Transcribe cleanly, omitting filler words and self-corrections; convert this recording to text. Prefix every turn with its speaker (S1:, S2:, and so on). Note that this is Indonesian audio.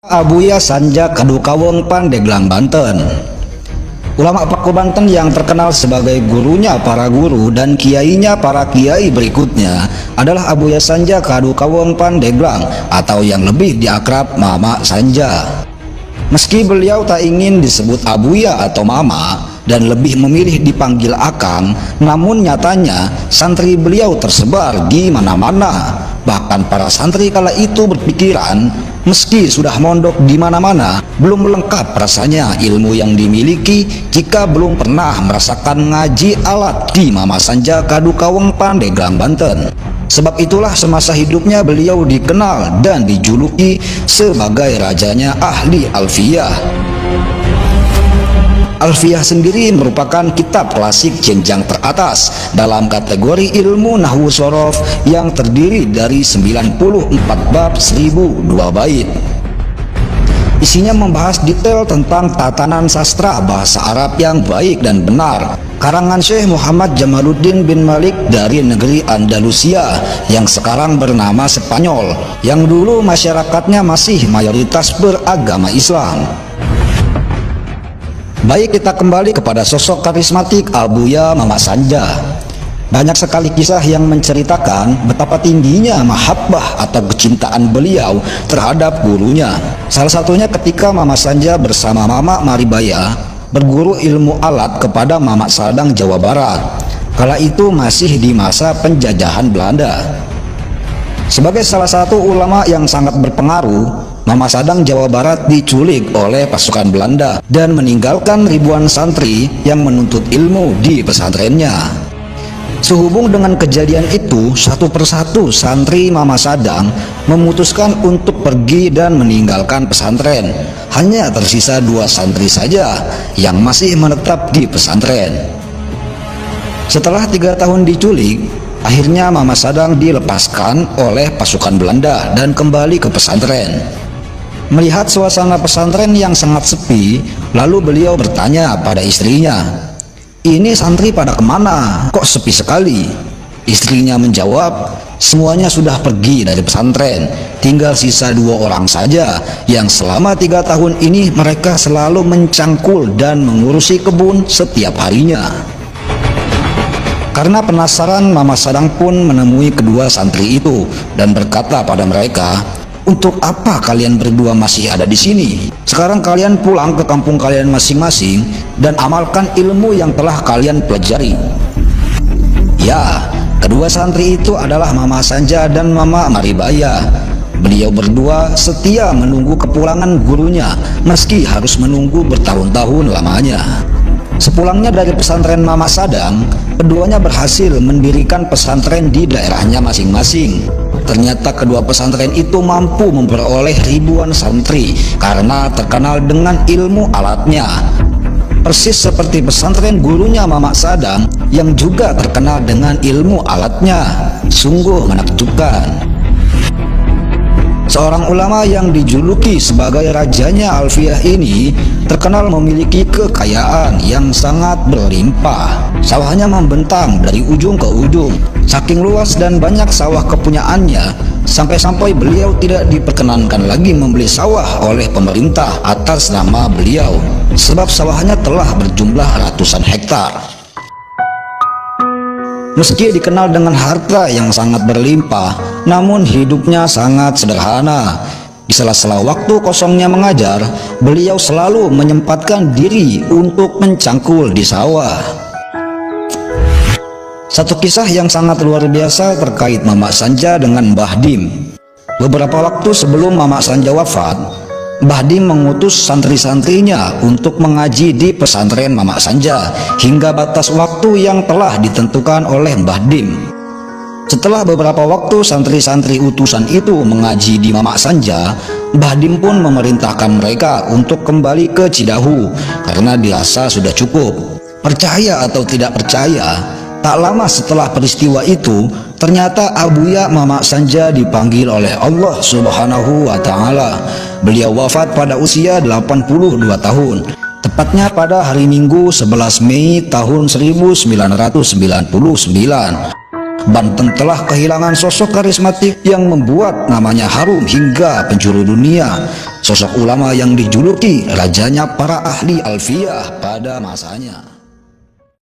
S1: Abuya Sanja Kadukaweng Pandeglang Banten. Ulama Paku Banten yang terkenal sebagai gurunya para guru dan kiainya para kiai berikutnya adalah Abuya Sanja Kadukaweng Pandeglang atau yang lebih diakrab Mama Sanja. Meski beliau tak ingin disebut Abuya atau Mama dan lebih memilih dipanggil Akang, namun nyatanya santri beliau tersebar di mana-mana. Bahkan para santri kala itu berpikiran, meski sudah mondok di mana-mana, belum lengkap rasanya ilmu yang dimiliki jika belum pernah merasakan ngaji alat di Mama Sanja Kadukaweng Pandeglang Banten. Sebab itulah semasa hidupnya beliau dikenal dan dijuluki sebagai rajanya ahli Alfiyah. Alfiyah sendiri merupakan kitab klasik jenjang teratas dalam kategori ilmu nahwu shorof yang terdiri dari 94 bab 1002 bait. Isinya membahas detail tentang tatanan sastra bahasa Arab yang baik dan benar, karangan Syekh Muhammad Jamaluddin bin Malik dari negeri Andalusia yang sekarang bernama Spanyol, yang dulu masyarakatnya masih mayoritas beragama Islam. Baik, kita kembali kepada sosok karismatik Abuya Mama Sanja. Banyak sekali kisah yang menceritakan betapa tingginya mahabbah atau kecintaan beliau terhadap gurunya. Salah satunya ketika Mama Sanja bersama Mama Maribaya berguru ilmu alat kepada Mama Sadang Jawa Barat. Kala itu masih di masa penjajahan Belanda. Sebagai salah satu ulama yang sangat berpengaruh, Mama Sadang Jawa Barat diculik oleh pasukan Belanda dan meninggalkan ribuan santri yang menuntut ilmu di pesantrennya. Sehubung dengan kejadian itu, satu persatu santri Mama Sadang memutuskan untuk pergi dan meninggalkan pesantren. Hanya tersisa 2 santri saja yang masih menetap di pesantren. Setelah 3 tahun diculik, akhirnya Mama Sadang dilepaskan oleh pasukan Belanda dan kembali ke pesantren. Melihat suasana pesantren yang sangat sepi, lalu beliau bertanya pada istrinya, "Ini santri pada kemana? Kok sepi sekali?" Istrinya menjawab, "Semuanya sudah pergi dari pesantren, tinggal sisa 2 orang saja yang selama 3 tahun ini mereka selalu mencangkul dan mengurusi kebun setiap harinya." Karena penasaran, Mama Sadang pun menemui kedua santri itu dan berkata pada mereka, "Untuk apa kalian berdua masih ada di sini? Sekarang kalian pulang ke kampung kalian masing-masing dan amalkan ilmu yang telah kalian pelajari." Ya, kedua santri itu adalah Mama Sanja dan Mama Maribaya. Beliau berdua setia menunggu kepulangan gurunya meski harus menunggu bertahun-tahun lamanya. Sepulangnya dari pesantren Mama Sadang, keduanya berhasil mendirikan pesantren di daerahnya masing-masing. Ternyata kedua pesantren itu mampu memperoleh ribuan santri karena terkenal dengan ilmu alatnya. Persis seperti pesantren gurunya Mama Sadang yang juga terkenal dengan ilmu alatnya. Sungguh menakjubkan. Seorang ulama yang dijuluki sebagai rajanya Alfiyah ini terkenal memiliki kekayaan yang sangat berlimpah. Sawahnya membentang dari ujung ke ujung. Saking luas dan banyak sawah kepunyaannya, sampai-sampai beliau tidak diperkenankan lagi membeli sawah oleh pemerintah atas nama beliau, sebab sawahnya telah berjumlah ratusan hektar. Meski dikenal dengan harta yang sangat berlimpah, namun hidupnya sangat sederhana. Di sela-sela waktu kosongnya mengajar, beliau selalu menyempatkan diri untuk mencangkul di sawah. Satu kisah yang sangat luar biasa terkait Mama Sanja dengan Mbah Dim. Beberapa waktu sebelum Mama Sanja wafat, Mbah Dim mengutus santri-santrinya untuk mengaji di pesantren Mama Sanja hingga batas waktu yang telah ditentukan oleh Mbah Dim. Setelah beberapa waktu santri-santri utusan itu mengaji di Mama Sanja, Mbah Dim pun memerintahkan mereka untuk kembali ke Cidahu karena dirasa sudah cukup. Percaya atau tidak percaya, tak lama setelah peristiwa itu, ternyata Abuya Mama Sanja dipanggil oleh Allah Subhanahu wa Ta'ala. Beliau wafat pada usia 82 tahun, tepatnya pada hari Minggu 11 Mei tahun 1999. Banten telah kehilangan sosok karismatik yang membuat namanya harum hingga penjuru dunia. Sosok ulama yang dijuluki rajanya para ahli alfiyah pada masanya.